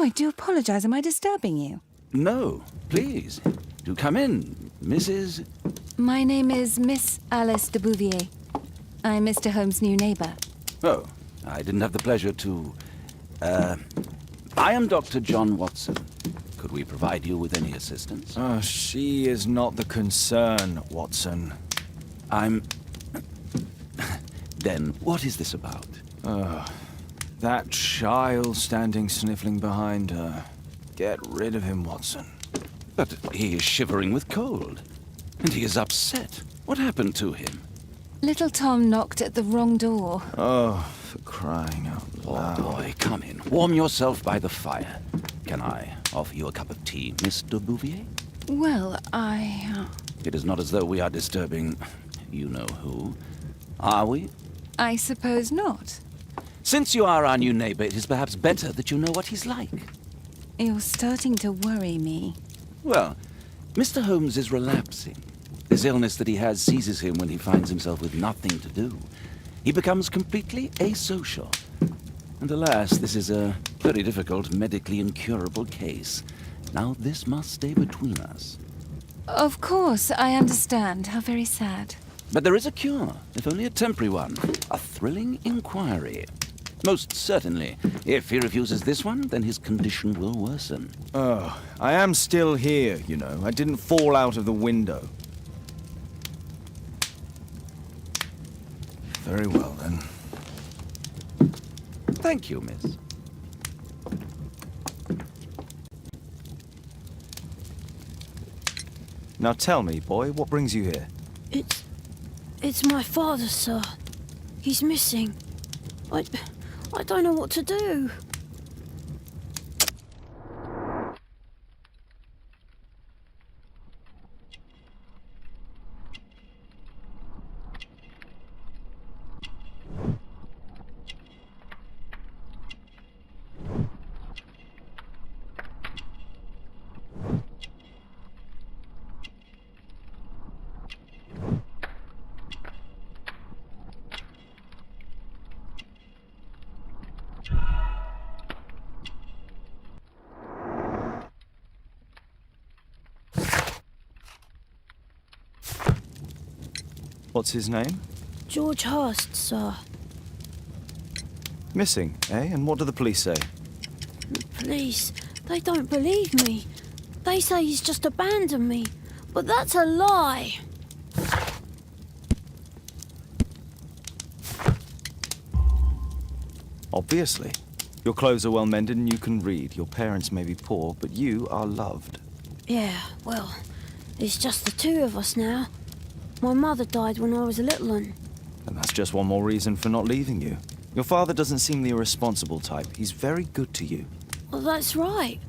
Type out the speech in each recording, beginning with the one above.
I do apologize. Am I disturbing you? No, please. Do come in, Mrs. My name is Miss Alice de Bouvier. I'm Mr. Holmes' new neighbor. Oh, I didn't have the pleasure to... I am Dr. John Watson. Could we provide you with any assistance? She is not the concern, Watson. I'm... Then, what is this about? That child standing sniffling behind her. Get rid of him, Watson. But he is shivering with cold. And he is upset. What happened to him? Little Tom knocked at the wrong door. Oh, for crying out loud. Oh, boy, come in. Warm yourself by the fire. Can I offer you a cup of tea, Miss de Bouvier? Well, It is not as though we are disturbing you-know-who. Are we? I suppose not. Since you are our new neighbor, it is perhaps better that you know what he's like. You're starting to worry me. Well, Mr. Holmes is relapsing. This illness that he has seizes him when he finds himself with nothing to do. He becomes completely asocial. And alas, this is a very difficult, medically incurable case. Now this must stay between us. Of course, I understand. How very sad. But there is a cure, if only a temporary one. A thrilling inquiry. Most certainly. If he refuses this one, then his condition will worsen. Oh, I am still here, you know. I didn't fall out of the window. Very well, then. Thank you, miss. Now tell me, boy, what brings you here? It's my father, sir. He's missing. I don't know what to do. What's his name? George Hurst, sir. Missing, eh? And what do the police say? The police, they don't believe me. They say he's just abandoned me. But that's a lie. Obviously. Your clothes are well mended and you can read. Your parents may be poor, but you are loved. Yeah, well, it's just the two of us now. My mother died when I was a little one. And that's just one more reason for not leaving you. Your father doesn't seem the irresponsible type. He's very good to you. Well, that's right.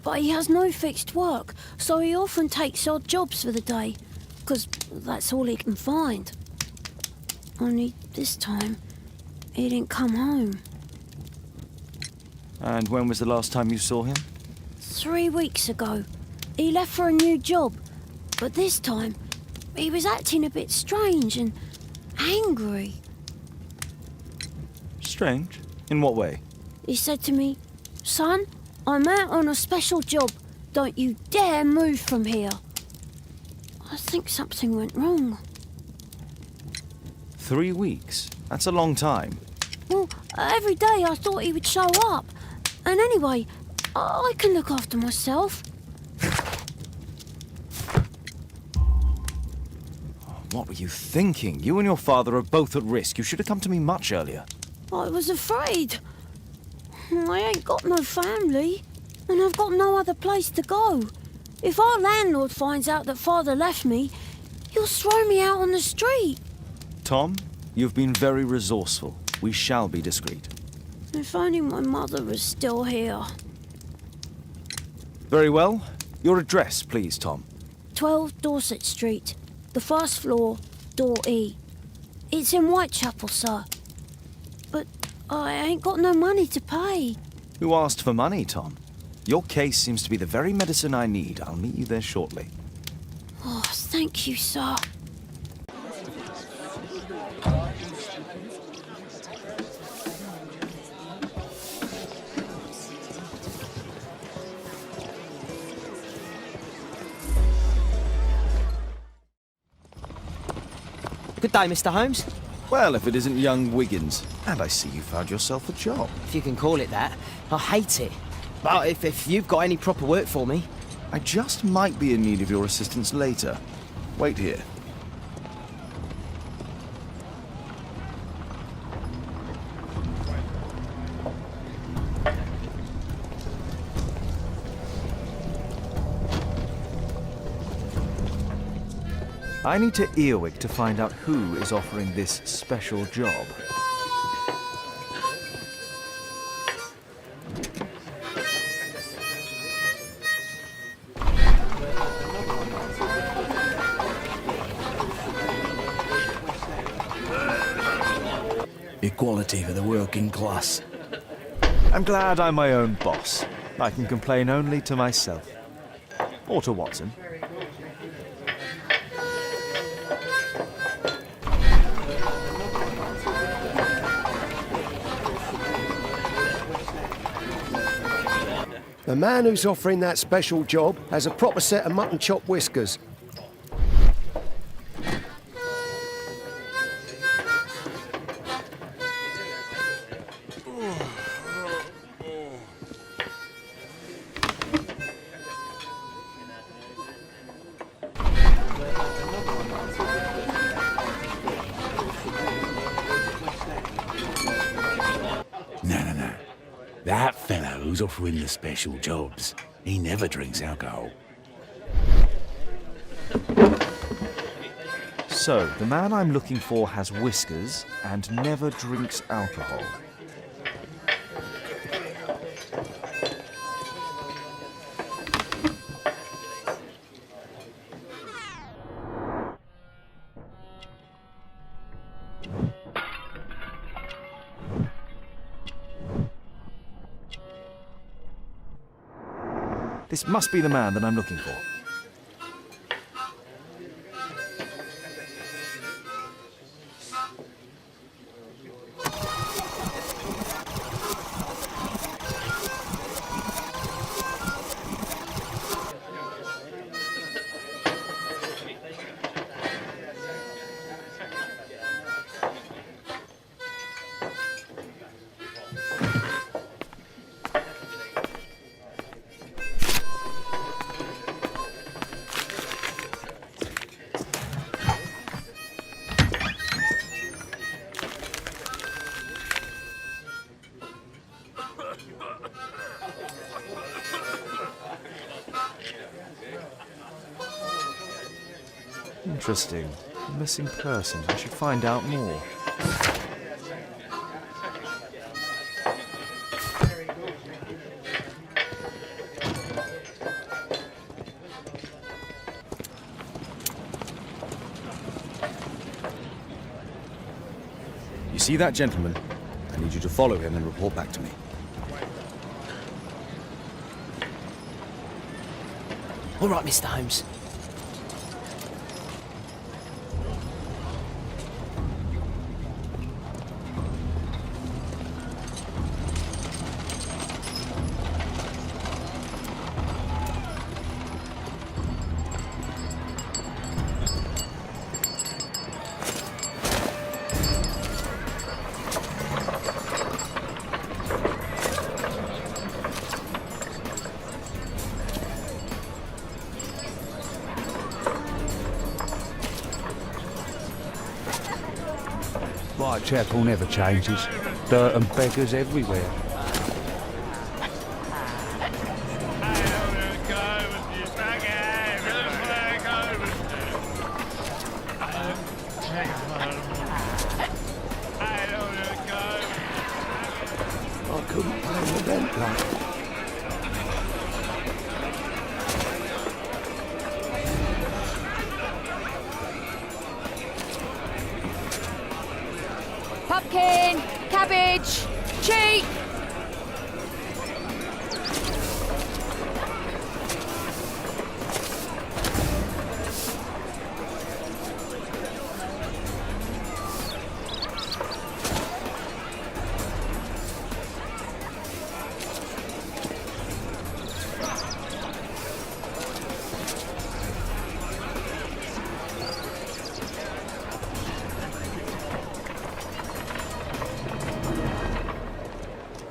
But he has no fixed work, so he often takes odd jobs for the day, because that's all he can find. Only this time, he didn't come home. And when was the last time you saw him? 3 weeks ago. He left for a new job, but this time, he was acting a bit strange and angry. Strange? In what way? He said to me, "Son, I'm out on a special job. Don't you dare move from here." I think something went wrong. 3 weeks? That's a long time. Well, every day I thought he would show up. And anyway, I can look after myself. What were you thinking? You and your father are both at risk. You should have come to me much earlier. I was afraid. I ain't got no family, and I've got no other place to go. If our landlord finds out that Father left me, he'll throw me out on the street. Tom, you've been very resourceful. We shall be discreet. If only my mother was still here. Very well. Your address, please, Tom. 12 Dorset Street, the first floor, door E. It's in Whitechapel, sir. But I ain't got no money to pay. Who asked for money, Tom? Your case seems to be the very medicine I need. I'll meet you there shortly. Oh, thank you, sir. Good day, Mr. Holmes. Well, if it isn't young Wiggins. And I see you found yourself a job. If you can call it that. I hate it. But if you've got any proper work for me... I just might be in need of your assistance later. Wait here. I need to earwig to find out who is offering this special job. Equality for the working class. I'm glad I'm my own boss. I can complain only to myself. Or to Watson. The man who's offering that special job has a proper set of mutton chop whiskers. No. That fellow who's offering the special jobs, he never drinks alcohol. So, the man I'm looking for has whiskers and never drinks alcohol. This must be the man that I'm looking for. Interesting. A missing person. I should find out more. You see that gentleman? I need you to follow him and report back to me. All right, Mr. Holmes. Whitechapel never changes. Dirt and beggars everywhere. I couldn't play an event like. Pumpkin, cabbage, cheek.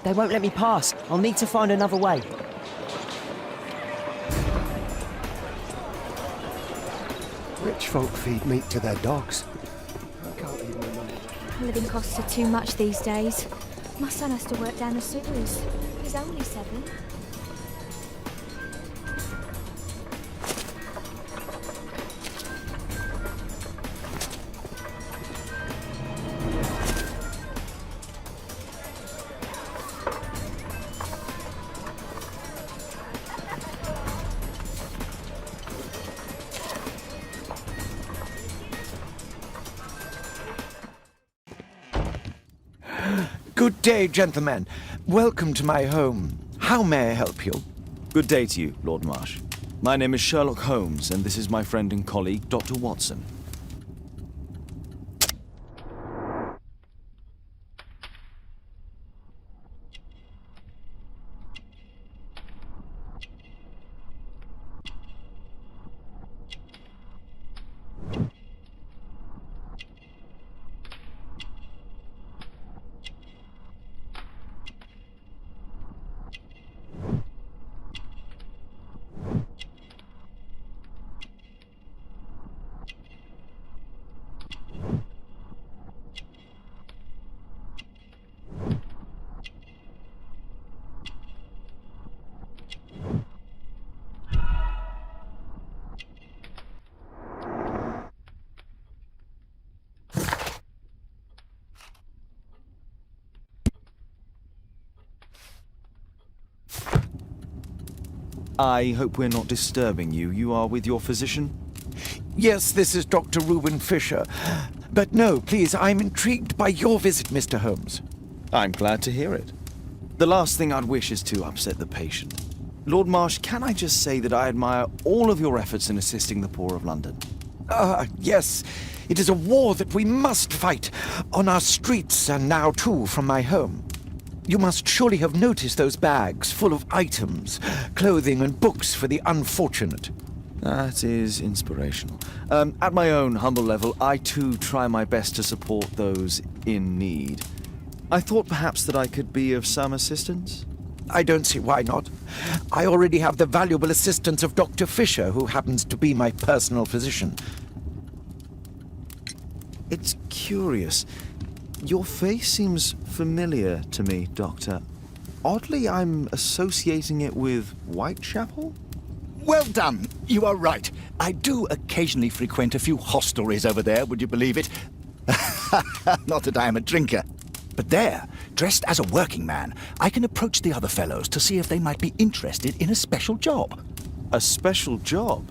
They won't let me pass. I'll need to find another way. Rich folk feed meat to their dogs. I can't even remember. Living costs are too much these days. My son has to work down the sewers. He's only 7. Good day, gentlemen. Welcome to my home. How may I help you? Good day to you, Lord Marsh. My name is Sherlock Holmes, and this is my friend and colleague, Dr. Watson. I hope we're not disturbing you. You are with your physician? Yes, this is Dr. Reuben Fisher. But no, please, I'm intrigued by your visit, Mr. Holmes. I'm glad to hear it. The last thing I'd wish is to upset the patient. Lord Marsh, can I just say that I admire all of your efforts in assisting the poor of London? Yes. It is a war that we must fight on our streets and now, too, from my home. You must surely have noticed those bags full of items, clothing and books for the unfortunate. That is inspirational. At my own humble level, I too try my best to support those in need. I thought perhaps that I could be of some assistance. I don't see why not. I already have the valuable assistance of Dr. Fisher, who happens to be my personal physician. It's curious. Your face seems familiar to me, Doctor. Oddly, I'm associating it with Whitechapel? Well done. You are right. I do occasionally frequent a few hostelries over there, would you believe it? Not that I am a drinker. But there, dressed as a working man, I can approach the other fellows to see if they might be interested in a special job. A special job?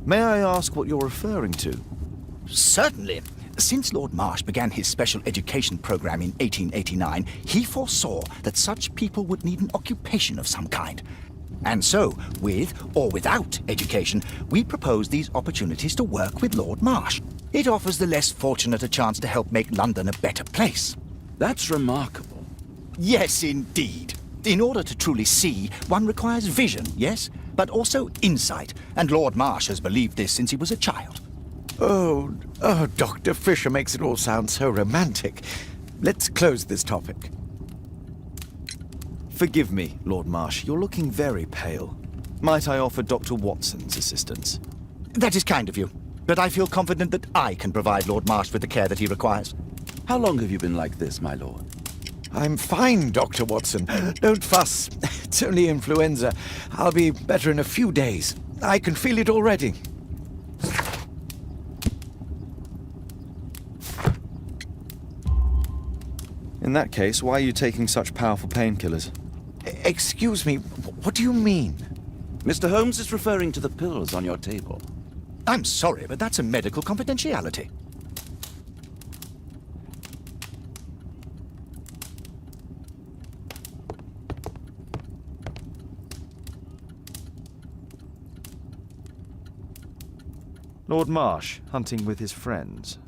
May I ask what you're referring to? Certainly. Since Lord Marsh began his special education program in 1889, he foresaw that such people would need an occupation of some kind. And so, with or without education, we propose these opportunities to work with Lord Marsh. It offers the less fortunate a chance to help make London a better place. That's remarkable. Yes, indeed. In order to truly see, one requires vision, yes, but also insight, and Lord Marsh has believed this since he was a child. Oh, Dr. Fisher makes it all sound so romantic. Let's close this topic. Forgive me, Lord Marsh. You're looking very pale. Might I offer Dr. Watson's assistance? That is kind of you, but I feel confident that I can provide Lord Marsh with the care that he requires. How long have you been like this, my lord? I'm fine, Dr. Watson. Don't fuss. It's only influenza. I'll be better in a few days. I can feel it already. In that case, why are you taking such powerful painkillers? Excuse me, what do you mean? Mr. Holmes is referring to the pills on your table. I'm sorry, but that's a medical confidentiality. Lord Marsh, hunting with his friends.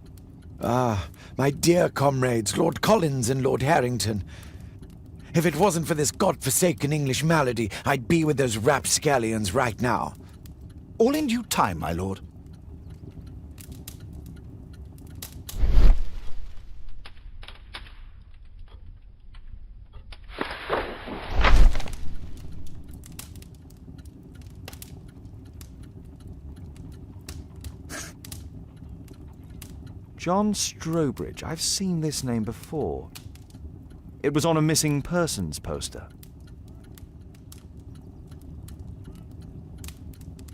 Ah, my dear comrades, Lord Collins and Lord Harrington. If it wasn't for this godforsaken English malady, I'd be with those rapscallions right now. All in due time, my lord. John Strobridge. I've seen this name before. It was on a missing persons poster.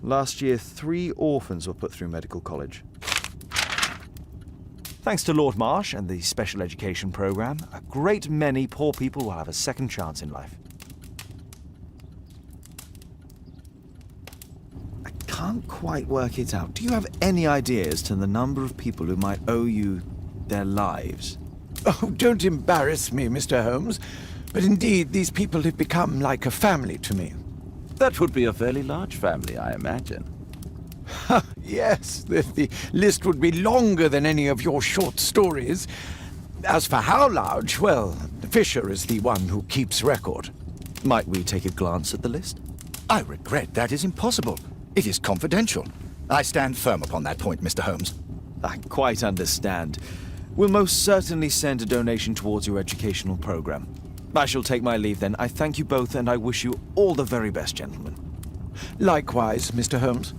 Last year, 3 orphans were put through medical college. Thanks to Lord Marsh and the special education program, a great many poor people will have a second chance in life. I can't quite work it out. Do you have any idea as to the number of people who might owe you their lives? Oh, don't embarrass me, Mr. Holmes. But indeed, these people have become like a family to me. That would be a fairly large family, I imagine. Yes, the list would be longer than any of your short stories. As for how large, well, Fisher is the one who keeps record. Might we take a glance at the list? I regret that is impossible. It is confidential. I stand firm upon that point, Mr. Holmes. I quite understand. We'll most certainly send a donation towards your educational program. I shall take my leave then. I thank you both and I wish you all the very best, gentlemen. Likewise, Mr. Holmes.